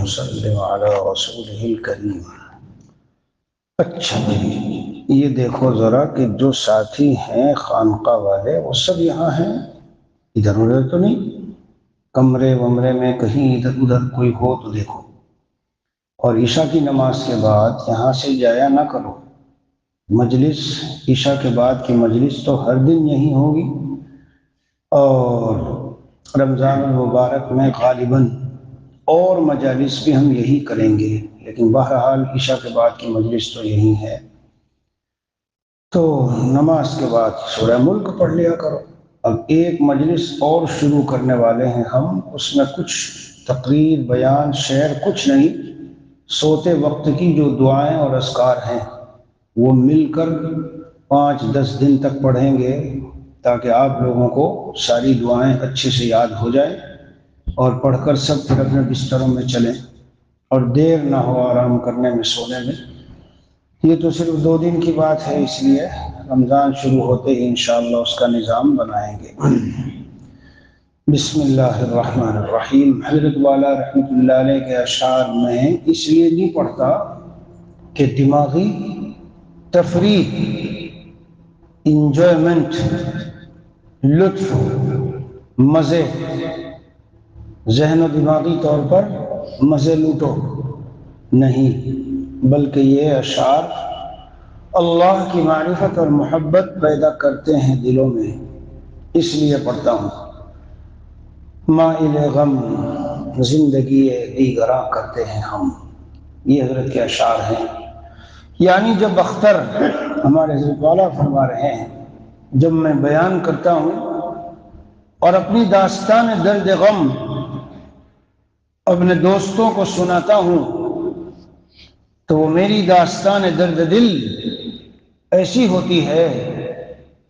وسلم علی رسولہ الکریم۔ اچھا بھائی، یہ دیکھو ذرا کہ جو ساتھی ہیں خانقاہ والے وہ سب یہاں ہیں، ادھر ادھر تو نہیں؟ کمرے ومرے میں کہیں ادھر ادھر کوئی ہو تو دیکھو، اور عشاء کی نماز کے بعد یہاں سے جایا نہ کرو۔ مجلس عشاء کے بعد کی مجلس تو ہر دن یہی ہوگی، اور رمضان المبارک میں غالباً اور مجالس بھی ہم یہی کریں گے، لیکن بہرحال عشاء کے بعد کی مجلس تو یہی ہے۔ تو نماز کے بعد سورہ ملک پڑھ لیا کرو۔ اب ایک مجلس اور شروع کرنے والے ہیں ہم، اس میں کچھ تقریر بیان شعر کچھ نہیں، سوتے وقت کی جو دعائیں اور اذکار ہیں وہ مل کر 5-10 دن تک پڑھیں گے، تاکہ آپ لوگوں کو ساری دعائیں اچھے سے یاد ہو جائیں، اور پڑھ کر سب پھر اپنے بستروں میں چلیں، اور دیر نہ ہو آرام کرنے میں سونے میں۔ یہ تو صرف 2 دن کی بات ہے، اس لیے رمضان شروع ہوتے ہی انشاءاللہ اس کا نظام بنائیں گے۔ بسم اللہ الرحمن الرحیم۔ حضرت والا رحمۃ اللہ علیہ کے اشعار میں اس لیے نہیں پڑھتا کہ دماغی تفریح، انجوائمنٹ، لطف، مزے، ذہن و دماغی طور پر مزے لوٹو، نہیں، بلکہ یہ اشعار اللہ کی معرفت اور محبت پیدا کرتے ہیں دلوں میں، اس لیے پڑھتا ہوں۔ مائل غم زندگی دیگراں کرتے ہیں ہم، یہ حضرت کے اشعار ہیں۔ یعنی جب اختر، ہمارے حضرت والا فرما رہے ہیں، جب میں بیان کرتا ہوں اور اپنی داستان درد غم اپنے دوستوں کو سناتا ہوں، تو وہ میری داستان درد دل ایسی ہوتی ہے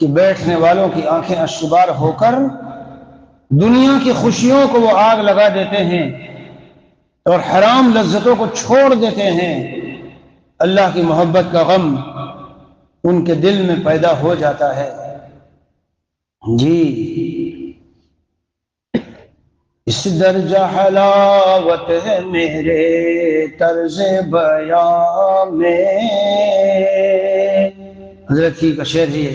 کہ بیٹھنے والوں کی آنکھیں اشکبار ہو کر دنیا کی خوشیوں کو وہ آگ لگا دیتے ہیں اور حرام لذتوں کو چھوڑ دیتے ہیں۔ اللہ کی محبت کا غم ان کے دل میں پیدا ہو جاتا ہے۔ جی، اس درجہ حلاوت ہے میرے طرز بیان میں، حضرت کی کا شعر ہے۔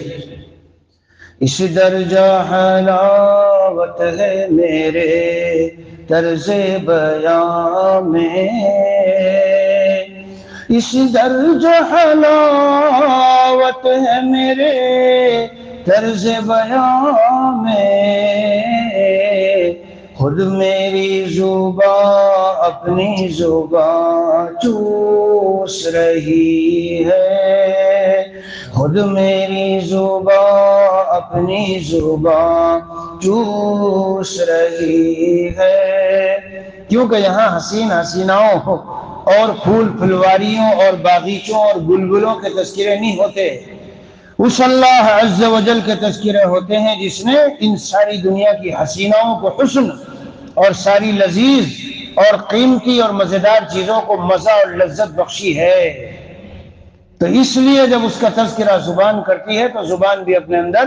اس درجہ حلاوت ہے میرے طرز بیان میں، اس درجہ حلاوت ہے میرے طرز بیان میں، خود میری زبان اپنی زبان چوس رہی ہے، خود میری زبان اپنی زبان چوس رہی ہے، کیونکہ یہاں حسین حسیناؤں اور پھول پھلواریوں اور باغیچوں اور بلبلوں کے تذکرے نہیں ہوتے، اس اللہ عز و جل کے تذکرے ہوتے ہیں جس نے ان ساری دنیا کی حسیناؤں کو حسن اور ساری لذیذ اور قیمتی اور مزیدار چیزوں کو مزہ اور لذت بخشی ہے۔ تو اس لیے جب اس کا تذکرہ زبان کرتی ہے تو زبان بھی اپنے اندر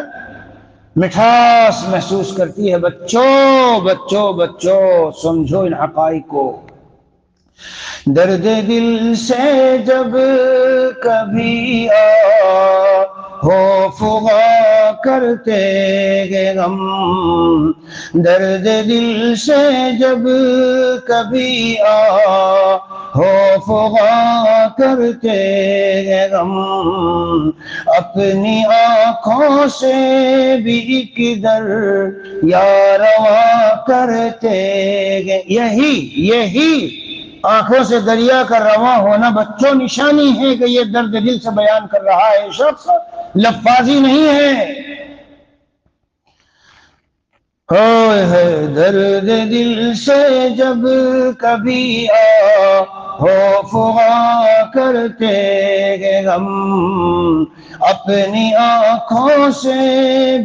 مٹھاس محسوس کرتی ہے۔ بچوں بچوں بچوں سمجھو ان حقائق کو۔ درد دل سے جب کبھی ہو فغا کرتے گے غم، درد دل سے جب کبھی ہو فغا کرتے گے غم، اپنی آنکھوں سے بھی ایک در یا روا کرتے گے، یہی آنکھوں سے دریا کا رواں ہونا بچوں نشانی ہے کہ یہ درد دل سے بیان کر رہا ہے شخص، لفاظی نہیں ہے۔ درد دل سے جب کبھی ہو فغا کرتے گے غم، اپنی آنکھوں سے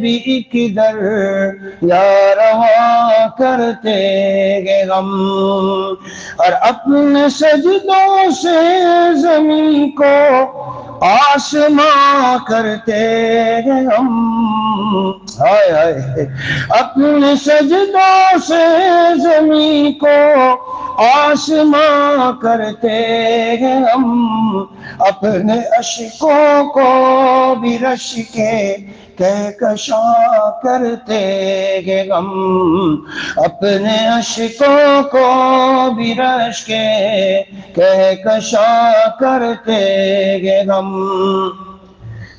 بھی ایک در یا روا کرتے گے غم، اور اپنے سجدوں سے زمین کو آسماں کرتے گے غم، ہائے ہائے، اپنے سجدوں سے زمین کو آسماں کرتے ہیں ہم، اپنے اشکوں کو بھی رش کے کہکشاں کرتے ہیں ہم، اپنے اشکوں کو بھی رش کے کہکشاں کرتے ہیں ہم۔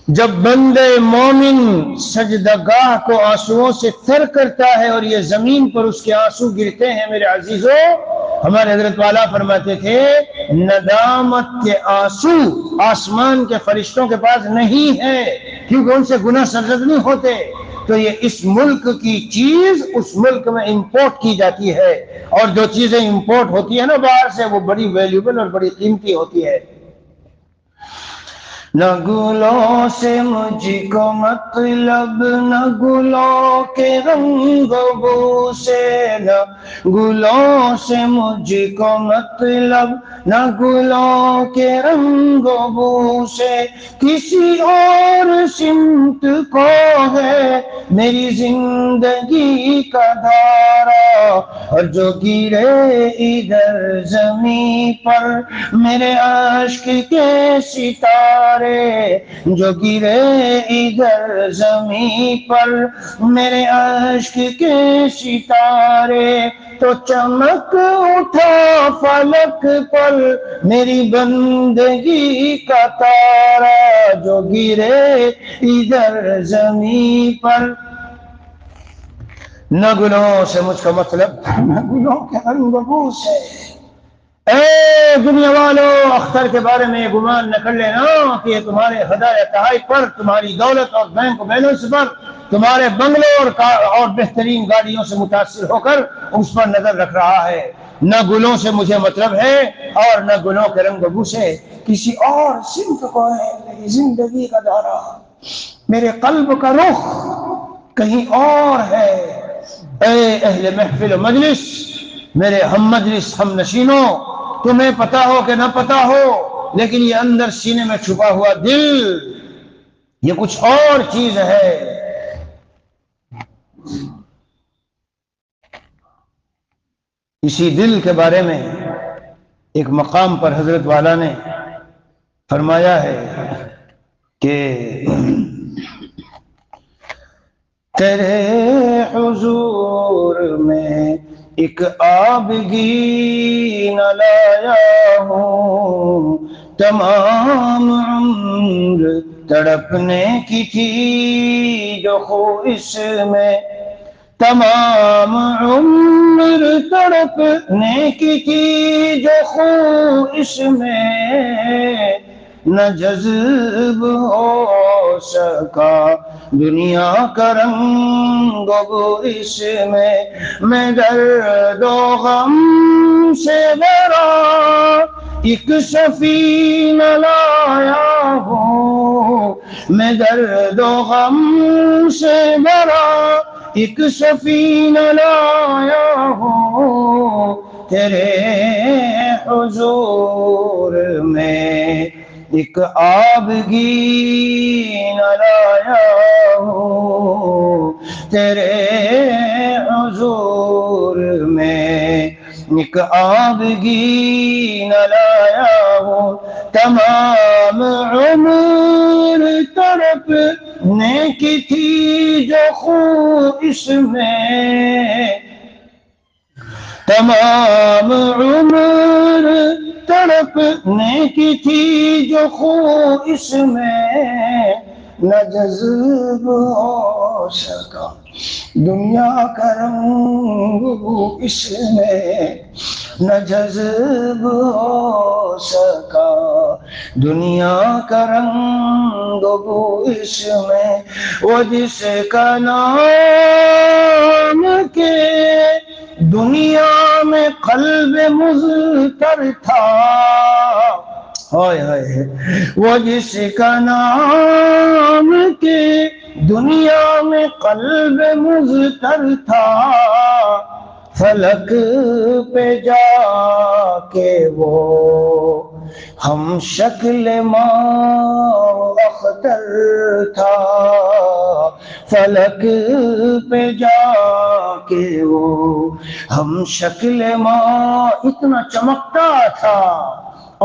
جب بندے مومن سجدگاہ کو آنسوؤں سے تر کرتا ہے اور یہ زمین پر اس کے آنسو گرتے ہیں، میرے عزیزو، ہمارے حضرت والا فرماتے تھے ندامت کے آنسو آسمان کے فرشتوں کے پاس نہیں ہے، کیونکہ ان سے گناہ سرزد نہیں ہوتے، تو یہ اس ملک کی چیز اس ملک میں امپورٹ کی جاتی ہے، اور جو چیزیں امپورٹ ہوتی ہیں نا باہر سے، وہ بڑی ویلیوبل اور بڑی قیمتی ہوتی ہے۔ نہ گلوں سے مجھ کو مطلب، نہ گلوں کے رنگ بو سے، نہ گلوں سے مجھ کو مطلب، نہ گلوں کے رنگ بو سے، کسی اور سمت کو ہے میری زندگی کا دھارا، اور جو گرے ادھر زمین پر میرے عشق کے ستارے، جو گرے ادھر زمین پر میرے عشق کے ستارے، تو چمک اٹھا فلک پر میری بندگی کا تارا، جو گرے ادھر زمین پر۔ نہ گلوں سے مجھ کا مطلب، نہ گلوں کے رنگ بو سے۔ اے دنیا والو، اختر کے بارے میں گمان نہ کر لینا کہ یہ تمہارے ہدایت تحائف پر، تمہاری دولت اور بینک بیلنس پر، تمہارے بنگلوں اور بہترین گاڑیوں سے متاثر ہو کر اس پر نظر رکھ رہا ہے۔ نہ گلوں سے مجھے مطلب ہے اور نہ گلوں کے رنگ بو سے، کسی اور صنف کو ہے میری زندگی کا دھارا، میرے قلب کا رخ کہیں اور ہے۔ اے اہل محفل و مجلس، میرے ہم مجلس ہم نشینوں، تمہیں پتا ہو کہ نہ پتا ہو، لیکن یہ اندر سینے میں چھپا ہوا دل، یہ کچھ اور چیز ہے۔ اسی دل کے بارے میں ایک مقام پر حضرت والا نے فرمایا ہے کہ تیرے حضور میں ایک آبگی نہ لایا ہوں، تمام عمر تڑپنے کی تھی جو خواہش میں، تمام عمر تڑپنے کی تھی جو خواہش میں، نہ جذب ہو سکا دنیا کا رنگ و اس میں درد و غم سے بھرا ایک سفینہ لایا ہوں، میں درد و غم سے بھرا ایک سفینہ لایا ہوں، تیرے حضور میں ایک آبگی نہ لایا ہوں، تیرے حضور میں ایک آبگی نہ لایا ہوں، تمام عمر تڑپنے کی تھی جو خواہش میں، تمام عمر تڑپنے کی تھی جو خواہش میں، نہ جذب ہو سکا دنیا کا رنگ اس میں، نہ جذب ہو سکا دنیا کا رنگ اس میں، وہ جس کا نام کے دنیا میں قلب مضطر تھا، ہائے ہائے، وہ جس کا نام کے دنیا میں قلب مضطر تھا، فلک پہ جا کے وہ ہم شکل ماں اختر تھا، فلک پہ جا کے وہ ہم شکل ماں اتنا چمکتا تھا،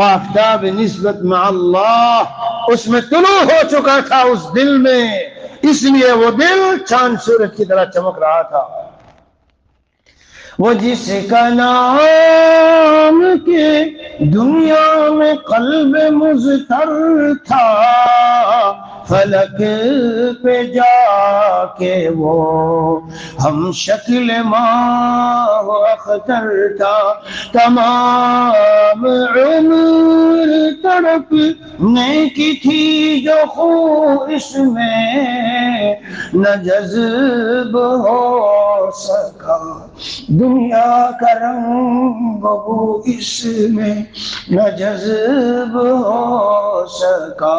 آفتاب نسبت مع اللہ اس میں طلوع ہو چکا تھا اس دل میں، اس لیے وہ دل چاند سورج کی طرح چمک رہا تھا۔ وہ جس کا نام کے دنیا میں قلب مضطر تھا، فلک پہ جا کے وہ ہم شکل ماہ اختر تھا۔ تمام عمر تڑپنے کی تھی جو خو اس میں نہ جذب ہو سکا، دنیا کا رنگ بو اس میں نہ جذب ہو سکا،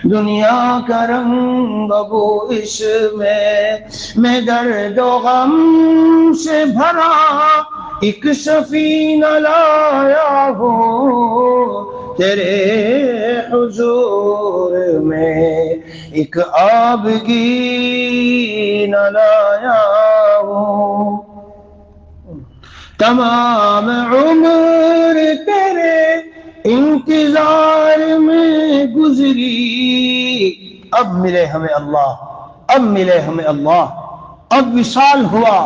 دنیا کا رنگ بو اس میں درد و غم سے بھرا ایک سفینہ لایا ہوں تیرے حضور میں، ایک آبگی نہ لایا ہوں۔ تمام عمر تیرے انتظار میں گزری، اب ملے ہمیں اللہ، اب ملے ہمیں اللہ، اب وصال ہوا،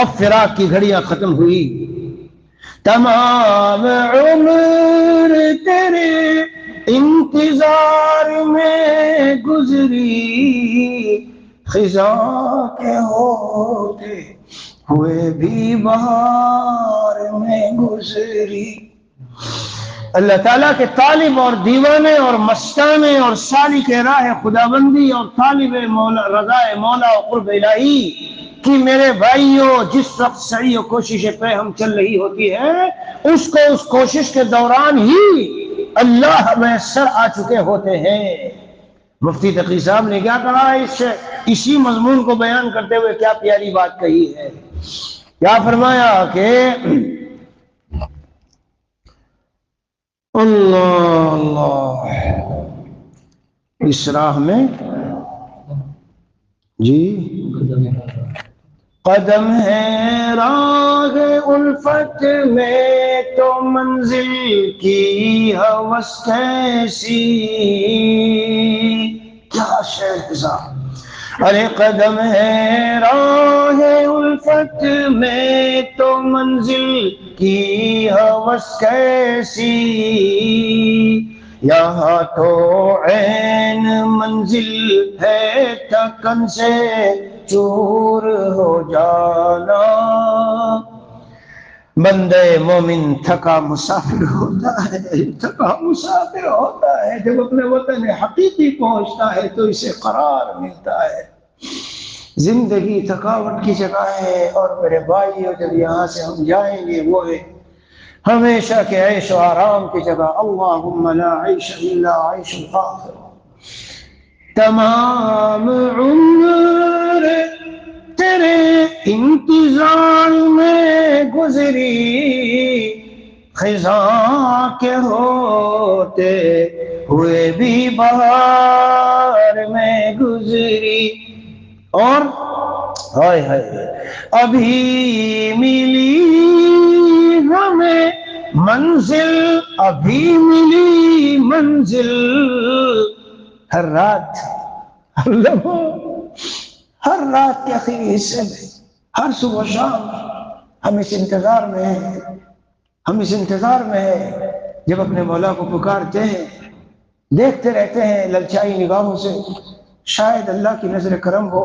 اب فراق کی گھڑیاں ختم ہوئی۔ تمام عمر تیرے انتظار میں گزری، خزاں کے ہوتے ہوئے بھی بہار میں گزری۔ اللہ تعالیٰ کے طالب اور دیوانے اور مستانے اور سالک راہ خداوندی اور طالب مولا رضا مولا و قرب الہی کہ میرے بھائیوں، جس وقت سعی و کوشش پہ ہم چل رہی ہوتی ہے، اس کو اس کوشش کے دوران ہی اللہ میسر آ چکے ہوتے ہیں۔ مفتی تقی صاحب نے کیا کہا اسی مضمون کو بیان کرتے ہوئے کیا پیاری بات کہی ہے، کیا فرمایا کہ اللہ اللہ اس راہ میں جی قدم ہے راہ الفت میں تو منزل کی ہوس کیسی، کیا شعر صاحب، ارے قدم ہے راہ الفت میں تو منزل کی ہوس کیسی، یہاں تو عین منزل ہے تھکن سے چور ہو جانا، بندے مومن تھکا مسافر ہوتا ہے، تھکا مسافر ہوتا ہے، جب اپنے وطن حقیقی پہنچتا ہے تو اسے قرار ملتا ہے۔ زندگی تھکاوٹ کی جگہ ہے، اور میرے بھائیو جب یہاں سے ہم جائیں گے وہ ہے ہمیشہ کے عیش و آرام کی جگہ، اللہم لا عیش الا عیش الآخرہ۔ تمام عمر تیرے انتظار میں گزری، خزاں کے ہوتے ہوئے بھی بہار میں گزری، اور ہائے ہائے ابھی ملی ہمیں منزل، ابھی ملی منزل، ہر رات ہر لمحہ ہر رات کے آخری حصے میں ہر صبح شام ہم اس انتظار میں ہیں، ہم اس انتظار میں ہیں جب اپنے مولا کو پکارتے ہیں، دیکھتے رہتے ہیں للچائی نگاہوں سے، شاید اللہ کی نظر کرم ہو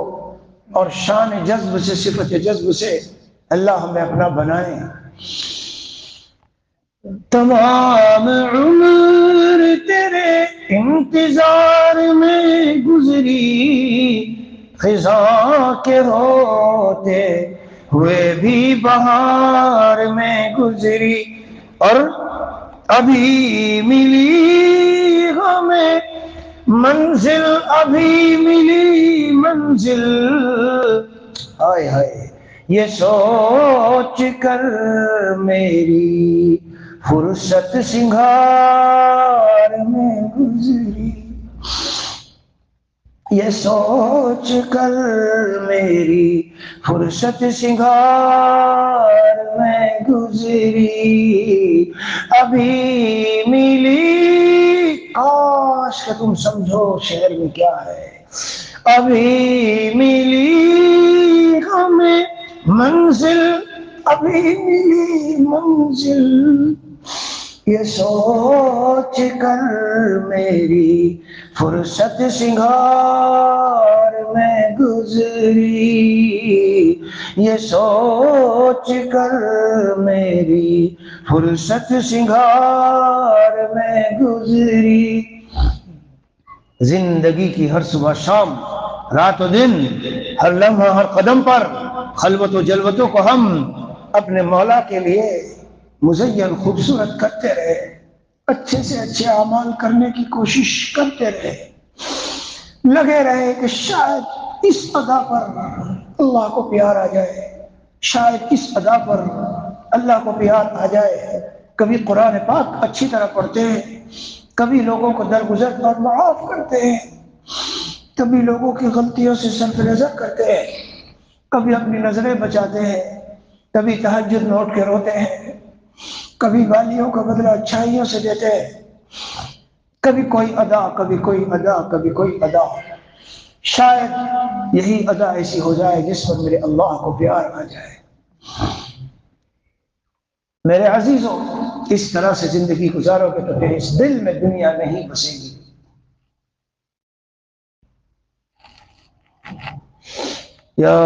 اور شان جذب سے صفت جذب سے اللہ ہمیں اپنا بنائے۔ تمام عمر تیرے انتظار میں گزری، خزاں کے ہوتے ہوئے بھی بہار میں گزری، اور ابھی ملی ہمیں منزل، ابھی ملی منزل، ہائے ہائے یہ سوچ کر میری فرصت سنگھار میں گزری۔ یہ سوچ کر میری فرصت سنگار میں گزری، ابھی ملی، کاش کہ تم سمجھو شعر میں کیا ہے، ابھی ملی ہمیں منزل، ابھی ملی منزل، یہ سوچ کر میری فرصت سنگار میں گزری، یہ سوچ کر میری فرصت سنگار میں گزری۔ زندگی کی ہر صبح شام، رات و دن، ہر لمحہ ہر قدم پر خلوت و جلوتوں کو ہم اپنے مولا کے لیے مزین خوبصورت کرتے رہے، اچھے سے اچھے اعمال کرنے کی کوشش کرتے رہے، لگے رہے کہ شاید اس ادا پر اللہ کو پیار آ جائے، شاید اس ادا پر اللہ کو پیار آ جائے۔ کبھی قرآن پاک اچھی طرح پڑھتے ہیں، کبھی لوگوں کو درگزر اور معاف کرتے ہیں، کبھی لوگوں کی غلطیوں سے صرف نظر کرتے ہیں، کبھی اپنی نظریں بچاتے ہیں، کبھی تہجد میں اٹھ کے روتے ہیں، کبھی گالیوں کا بدلہ اچھائیوں سے دیتے ہیں، کبھی کوئی ادا، کبھی کوئی ادا، کبھی کوئی ادا۔ شاید یہی ادا ایسی ہو جائے جس پر میرے اللہ کو پیار آ جائے۔ میرے عزیزوں، اس طرح سے زندگی گزارو گے تو پھر اس دل میں دنیا نہیں بسے گی۔ یا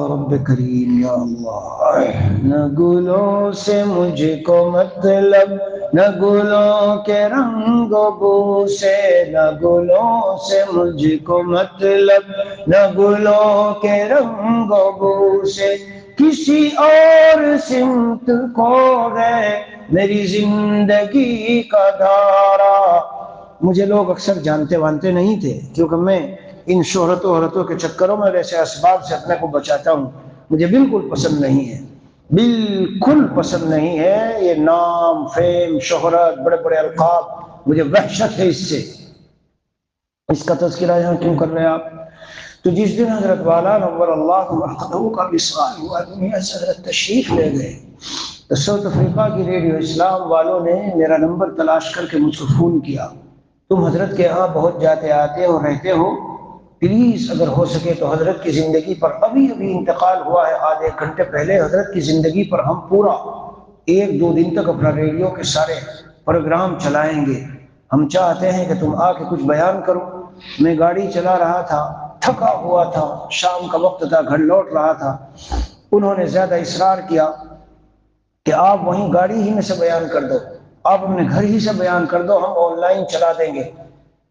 رب کریم، یا اللہ، نہ گلوں سے مجھ کو مطلب، نہ گلوں کے رنگ و بو سے، نہ گلوں سے مجھ کو مطلب، نہ گلوں کے رنگ و بو سے، کسی اور سمت کو ہے میری زندگی کا دھارا۔ مجھے لوگ اکثر جانتے وانتے نہیں تھے، کیونکہ میں ان شہرتوں کے چکروں میں ویسے اسباب سے اپنے کو بچاتا ہوں، مجھے بالکل پسند نہیں ہے، بالکل پسند نہیں ہے یہ نام، فیم، شہرت، بڑے بڑے القاب، مجھے وحشت ہے اس سے۔ اس کا تذکرہ یہاں کیوں کر رہے ہیں آپ؟ تو جس دن حضرت والا نور اللہ مرقدہ کا وصال ہوا، دنیا سے حضرت تشریف لے گئے، تو ساؤتھ افریقہ کی ریڈیو اسلام والوں نے میرا نمبر تلاش کر کے مجھ کو فون کیا، تم حضرت کے یہاں بہت جاتے آتے ہو، رہتے ہو، پلیز اگر ہو سکے تو حضرت کی زندگی پر، ابھی انتقال ہوا ہے آدھے ایک گھنٹے پہلے، حضرت کی زندگی پر ہم پورا 1-2 دن تک اپنا ریڈیو کے سارے پروگرام چلائیں گے، ہم چاہتے ہیں کہ تم آ کے کچھ بیان کرو۔ میں گاڑی چلا رہا تھا، تھکا ہوا تھا، شام کا وقت تھا، گھر لوٹ رہا تھا، انہوں نے زیادہ اصرار کیا کہ آپ وہیں گاڑی ہی میں سے بیان کر دو، آپ اپنے گھر ہی سے بیان کر دو، ہم آن لائن چلا دیں گے۔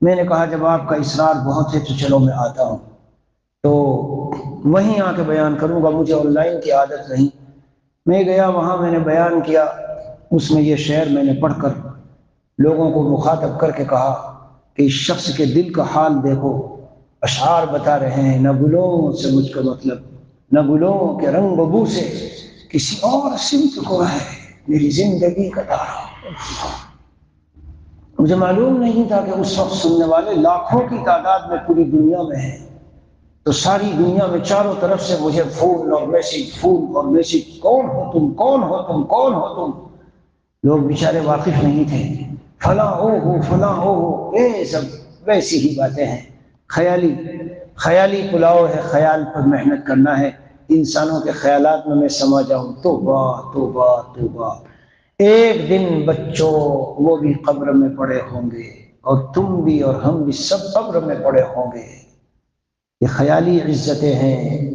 میں نے کہا جب آپ کا اصرار بہت ہے تو چلو میں آتا ہوں، تو وہیں آ کے بیان کروں گا، مجھے آن لائن کی عادت نہیں۔ میں گیا وہاں، میں نے بیان کیا، اس میں یہ شعر میں نے پڑھ کر لوگوں کو مخاطب کر کے کہا کہ اس شخص کے دل کا حال دیکھو، اشعار بتا رہے ہیں، نہ گلوں سے مجھ کو مطلب، نہ گلوں کے رنگ و بو سے، کسی اور سمت کو ہے میری زندگی کا دھارا۔ مجھے معلوم نہیں تھا کہ اس وقت سننے والے لاکھوں کی تعداد میں پوری دنیا میں ہیں، تو ساری دنیا میں چاروں طرف سے مجھے فون اور میسج، فون اور میسج، کون ہو تم، کون ہو تم، کون ہو تم۔ لوگ بیچارے واقف نہیں تھے، فلاں ہو فلاں ہو، یہ سب ویسی ہی باتیں ہیں، خیالی پلاؤ ہے، خیال پر محنت کرنا ہے، انسانوں کے خیالات میں سما جاؤں، توبہ توبہ توبہ۔ ایک دن بچوں وہ بھی قبر میں پڑے ہوں گے، اور تم بھی اور ہم بھی سب قبر میں پڑے ہوں گے، یہ خیالی عزتیں ہیں۔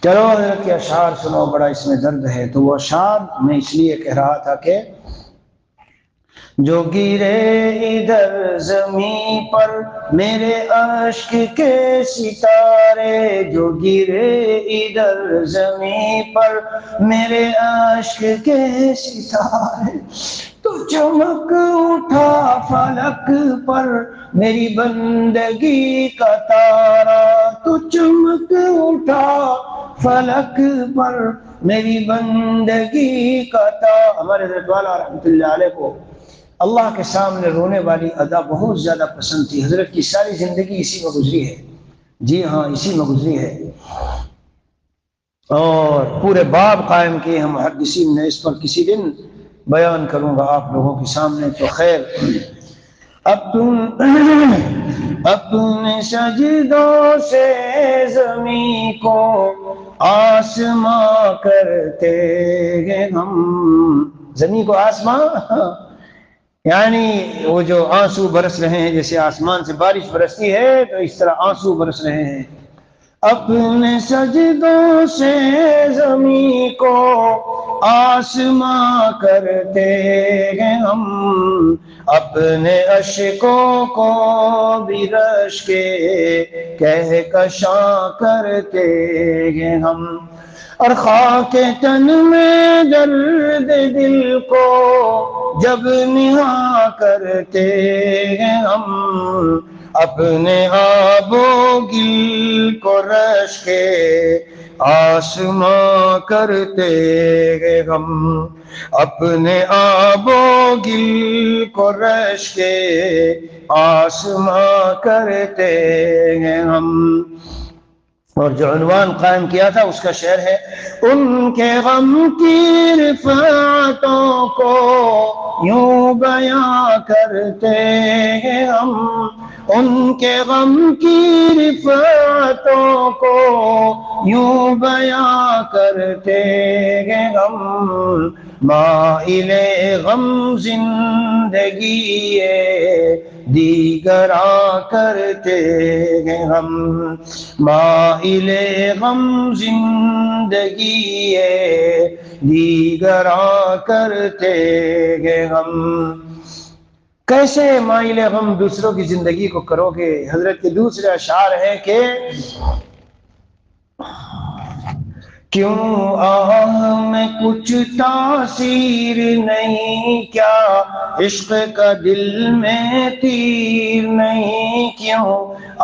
چلو حضرت کے اشعار سنو، بڑا اس میں درد ہے۔ تو وہ اشعار میں اس لیے کہہ رہا تھا کہ جو گرے ادھر زمین پر میرے عشق کے ستارے، جو گرے ادھر زمین پر میرے عشق کے ستارے، تو چمک اٹھا فلک پر میری بندگی کا تارا، تو چمک اٹھا فلک پر میری بندگی کا تارا۔ ہمارے حضرت والا رحمۃ اللہ علیہ کو اللہ کے سامنے رونے والی ادا بہت زیادہ پسند تھی. حضرت کی ساری زندگی اسی میں گزری ہے. جی ہاں، اسی میں گزری ہے. اور پورے باب قائم کیے ہیں محدثین نے. اس پر کسی دن بیان کروں گا آپ لوگوں کے سامنے. تو خیر، اپنے سجدوں سے زمین کو آسماں کرتے ہیں ہم. زمین کو آسماں، یعنی وہ جو آنسو برس رہے ہیں، جیسے آسمان سے بارش برستی ہے تو اس طرح آنسو برس رہے ہیں. اپنے سجدوں سے زمین کو آسماں کرتے ہیں ہم، اپنے اشکوں کو بھی رش کے کہکشاں کرتے ہیں ہم. اور خاک تن میں درد دل کو جب نہا کرتے ہیں ہم، اپنے آب و گل کو رش کے آسماں کرتے ہیں ہم، اپنے آب و گل کو رش کے آسماں کرتے ہیں ہم. اور جو عنوان قائم کیا تھا اس کا شعر ہے: ان کے غم کی رفعتوں کو یوں بیاں کرتے ہیں ہم، ان کے غم کی رفعتوں کو یوں بیاں کرتے ہیں ہم. مائل غم زندگی دیگراں کرتے ہیں ہم، مائل غم زندگی دیگراں کرتے ہیں ہم. کیسے مائل غم دوسروں کی زندگی کو کرو گے؟ حضرت کے دوسرے اشعار ہے کہ کیوں آہ میں کچھ تاثیر نہیں، کیا عشق کا دل میں تیر نہیں، کیوں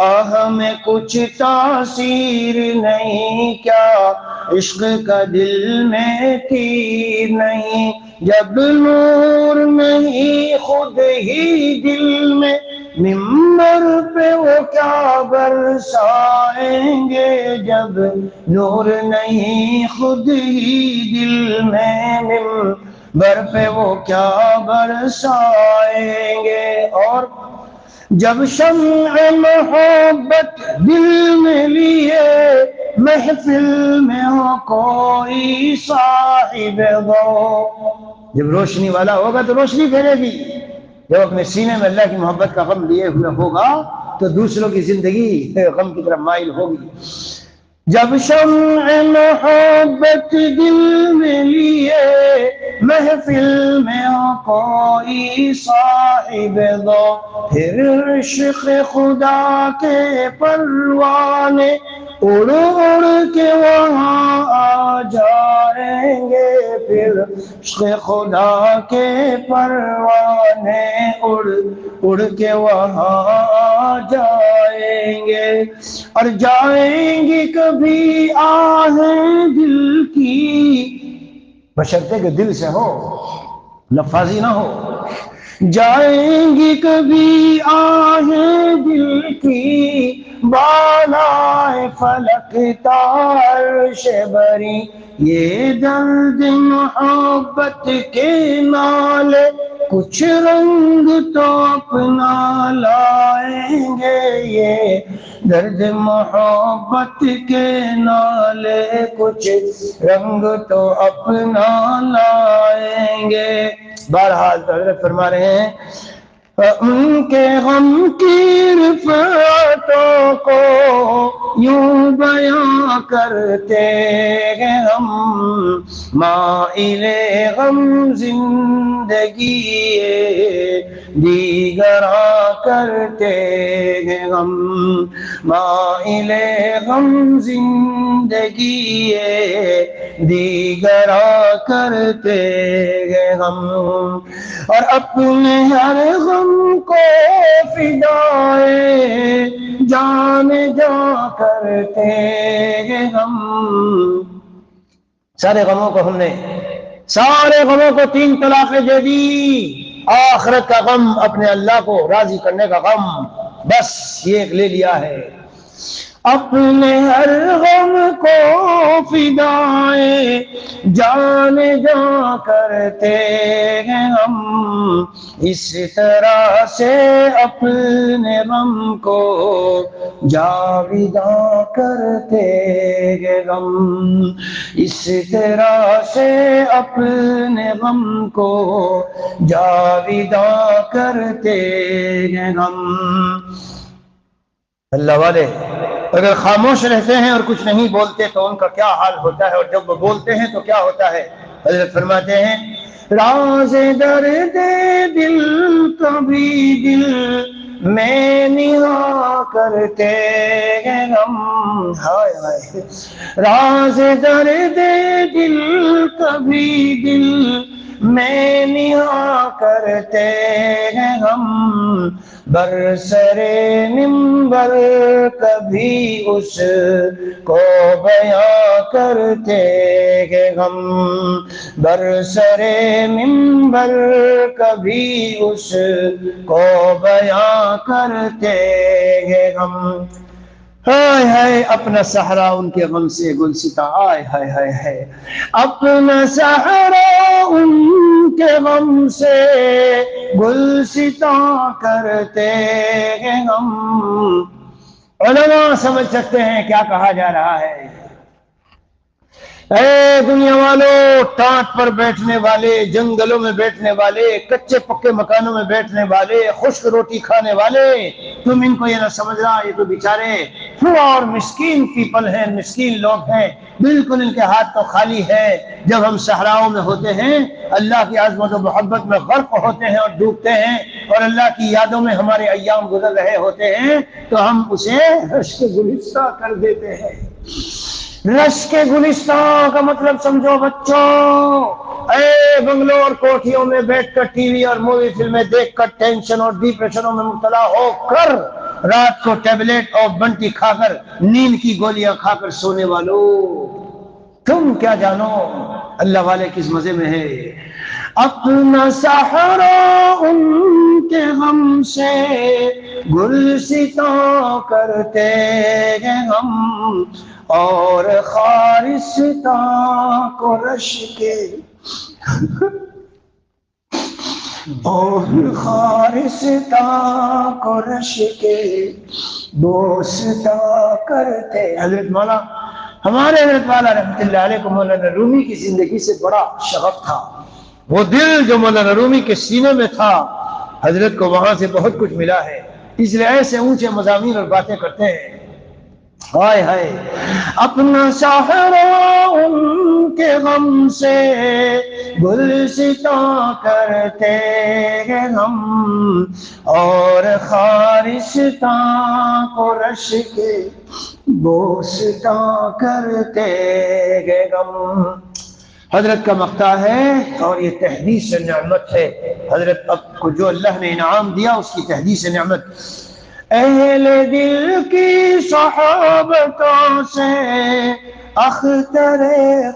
آہ میں کچھ تاثیر نہیں، کیا عشق کا دل میں تیر نہیں. جب نور نہیں خود ہی دل میں، ممبر پہ وہ کیا برسائیں گے. جب نور نہیں خود ہی دل میں، ممبر پہ وہ کیا برسائیں گے. اور جب شمع محبت دل میں لیے محفل میں ہو کوئی صاحب غو، جب روشنی والا ہوگا تو روشنی پھیلے گی. جب اپنے سینے میں اللہ کی محبت کا غم لیے ہوئے ہوگا تو دوسروں کی زندگی غم کی طرف مائل ہوگی. جب شمع محبت دل میں لیے محفل میں ہو کوئی صاحب دو، پھر عشق خدا کے پروانے اڑ اڑ کے وہاں آ جائیں گے. پھر عشق خدا کے پروانے اڑ اڑ کے وہاں آ جائیں گے. اور جائیں گی کبھی آہیں دل کی، بشرطے کہ دل سے ہو، لفاظی نہ ہو. جائیں گی کبھی آہیں دل کی بالائے فلک عرش بری، یہ درد محبت کے نالے کچھ رنگ تو اپنا لائیں گے. یہ درد محبت کے نالے کچھ رنگ تو اپنا لائیں گے. بہرحال حضرت فرما رہے ہیں ان کے غم کی رفعتوں کو یوں بیاں کرتے ہیں ہم، مائل غم زندگی دیگراں کرتے ہیں ہم، مائل غم زندگی دیگراں کرتے ہیں ہم. اور اپنے ہر غم کو فدائے جان جا کرتے ہیں ہم. سارے غموں کو 3 طلاقیں دے دی. آخرت کا غم، اپنے اللہ کو راضی کرنے کا غم، بس یہ ایک لے لیا ہے۔ اپنے ہر غم کو فدائے جان جا کرتے ہیں ہم، اس طرح سے اپنے غم کو جاویداں کرتے ہیں ہم، اس طرح سے اپنے غم کو جاویداں کرتے ہیں ہم۔ اللہ والے اگر خاموش رہتے ہیں اور کچھ نہیں بولتے تو ان کا کیا حال ہوتا ہے، اور جب وہ بولتے ہیں تو کیا ہوتا ہے؟ حضرت فرماتے ہیں راز درد دل کبھی دل میں نہا کرتے ہیں ہم، ہائے ہائے، راز درد دل کبھی دل میں نہا کرتے ہیں ہم، برسر منبر کبھی اس کو بیاں کرتے ہیں ہم، برسر منبر کبھی اس کو بیاں کرتے ہیں ہم۔ ہائے ہائے اپنا سہارا ان کے غم سے گلستاں، آئے ہائے ہائے ہائے اپنا سہارا ان کے غم سے گلستاں کرتے ہیں ہم۔ علماء سمجھ سکتے ہیں کیا کہا جا رہا ہے۔ اے دنیا والوں، ٹانٹ پر بیٹھنے والے، جنگلوں میں بیٹھنے والے، کچے پکے مکانوں میں بیٹھنے والے، خشک روٹی کھانے والے، تم ان کو یہ نہ سمجھنا یہ تو بیچارے پورا اور مسکین پیپل ہیں، مسکین لوگ ہیں، بالکل ان کے ہاتھ تو خالی ہے۔ جب ہم صحراؤں میں ہوتے ہیں، اللہ کی عظمت و محبت میں غرق ہوتے ہیں اور ڈوبتے ہیں، اور اللہ کی یادوں میں ہمارے ایام گزر رہے ہوتے ہیں، تو ہم اسے رشک گلستہ کر دیتے ہیں۔ رشک گلستان کا مطلب سمجھو بچوں، اے بنگلوں اور کوٹھیوں میں بیٹھ کر ٹی وی اور مووی فلمیں دیکھ کر ٹینشن اور ڈپریشنوں میں مبتلا ہو کر رات کو ٹیبلٹ اور بنٹی کھا کر نیند کی گولیاں کھا کر سونے والوں، تم کیا جانو اللہ والے کس مزے میں ہے۔ اپنا سہارا ان کے غم سے گلستاں کرتے ہیں ہم، اور خارستاں کو رش کے اور خارستاں کو رش کے بوستا کرتے۔ حضرت مولا ہمارے حضرت والا رحمت اللہ علیہ کو مولانا رومی کی زندگی سے بڑا شغف تھا۔ وہ دل جو مولانا رومی کے سینے میں تھا، حضرت کو وہاں سے بہت کچھ ملا ہے، اس لیے ایسے اونچے مضامین اور باتیں کرتے ہیں۔ ہائے ہائے اپنا سہارا ان کے غم سے گلستاں کرتے ہیں ہم، اور خارستاں کو رش کے بوستا کرتے ہیں ہم۔ حضرت کا مقطع ہے اور یہ تحدیث نعمت ہے۔ حضرت اب کو جو اللہ نے انعام دیا اس کی تحدیث نعمت۔ اہل دل کی صحابتوں سے اختر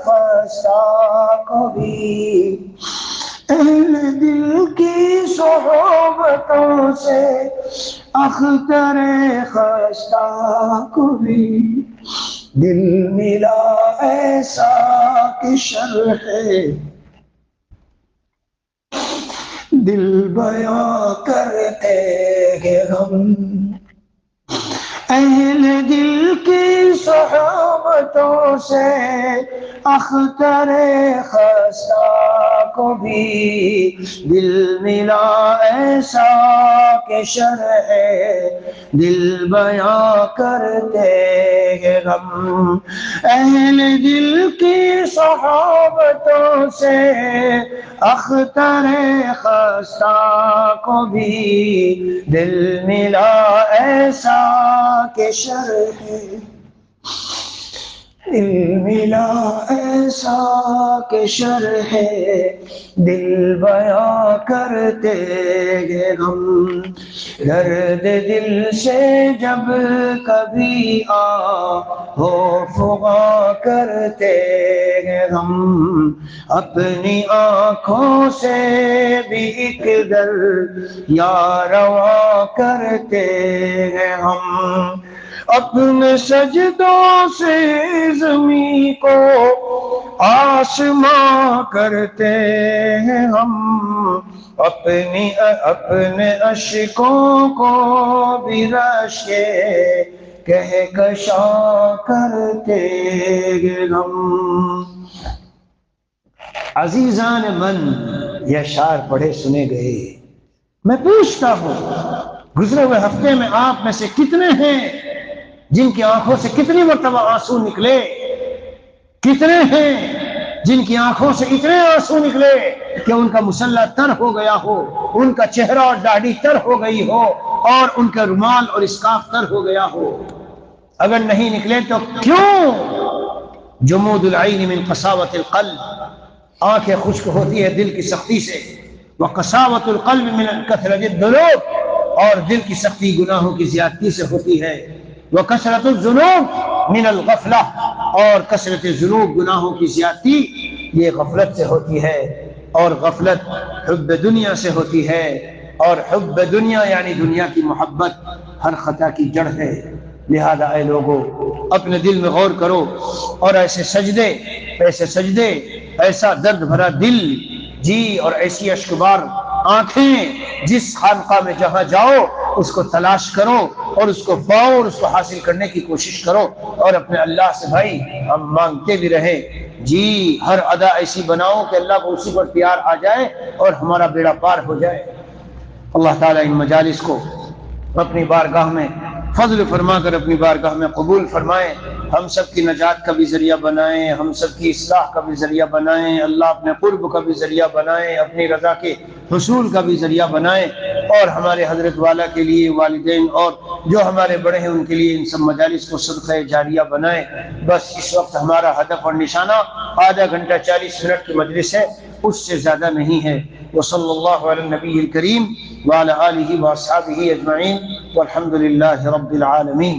خستہ کو بھی، اہل دل کی صحابتوں سے اختر خستہ کو بھی، دل ملا ایسا کہ شرح دل بیاں کرتے ہیں ہم۔ اہل دل کی صحابتوں سے اختر خستہ کو بھی، دل ملا ایسا کہ شرح دل بیاں کرتے ہیں ہم۔ اہل دل کی صحابتوں سے اختر خستہ کو بھی، دل ملا ایسا کہ شرح دل ملا ایسا کہ شرح دل بیاں کرتے ہیں ہم۔ درد دل سے جب کبھی ہو فغاں کرتے ہیں ہم، اپنی آنکھوں سے بھی ایک در یا روا کرتے ہیں ہم، اپنے سجدوں سے زمین کو آسماں کرتے ہیں ہم، اپنے اشکوں کو بھی رشکے کہکشاں کرتے ہیں ہم۔ عزیزان من، یہ اشعار پڑھے سنے گئے۔ میں پوچھتا ہوں گزرے ہوئے ہفتے میں آپ میں سے کتنے ہیں جن کی آنکھوں سے کتنی مرتبہ آنسو نکلے؟ کتنے ہیں جن کی آنکھوں سے اتنے آنسو نکلے کہ ان کا مسلح تر ہو گیا ہو، ان کا چہرہ اور داڑھی تر ہو گئی ہو، اور ان کا رومال اور اسکارف تر ہو گیا ہو؟ اگر نہیں نکلے تو کیوں؟ جمود العین من قساوت القلب، آنکھیں خشک ہوتی ہے دل کی سختی سے، وقساوت القلب من کثرت الذنوب، اور دل کی سختی گناہوں کی زیادتی سے ہوتی ہے، وکثرت الذنوب من الغفلہ، اور کثرت ذنوب گناہوں کی زیادتی یہ غفلت سے ہوتی ہے، اور غفلت حب دنیا سے ہوتی ہے، اور حب دنیا یعنی دنیا کی محبت ہر خطا کی جڑ ہے۔ لہذا اے لوگو اپنے دل میں غور کرو، اور ایسے سجدے، ایسا درد بھرا دل، جی، اور ایسی اشکبار آنکھیں، جس خانقاہ میں جہاں جاؤ اس کو تلاش کرو اور اس کو پاؤ اور اس کو حاصل کرنے کی کوشش کرو، اور اپنے اللہ سے بھائی ہم مانگتے بھی رہیں، جی، ہر ادا ایسی بناؤ کہ اللہ کو اسی پر پیار آ جائے اور ہمارا بیڑا پار ہو جائے۔ اللہ تعالیٰ ان مجالس کو اپنی بارگاہ میں فضل فرما کر اپنی بارگاہ میں قبول فرمائیں، ہم سب کی نجات کا بھی ذریعہ بنائیں، ہم سب کی اصلاح کا بھی ذریعہ بنائیں، اللہ اپنے قرب کا بھی ذریعہ بنائیں، اپنی رضا کے حصول کا بھی ذریعہ بنائیں، اور ہمارے حضرت والا کے لیے، والدین اور جو ہمارے بڑے ہیں ان کے لیے ان سب مجالس کو صدقہ جاریہ بنائیں۔ بس اس وقت ہمارا ہدف اور نشانہ آدھا گھنٹہ 40 منٹ کی مجلس ہے، اس سے زیادہ نہیں ہے۔ وصلی اللہ علی النبی الکریم وعلی آلہ واصحابہ اجمعین والحمد للہ رب العالمین۔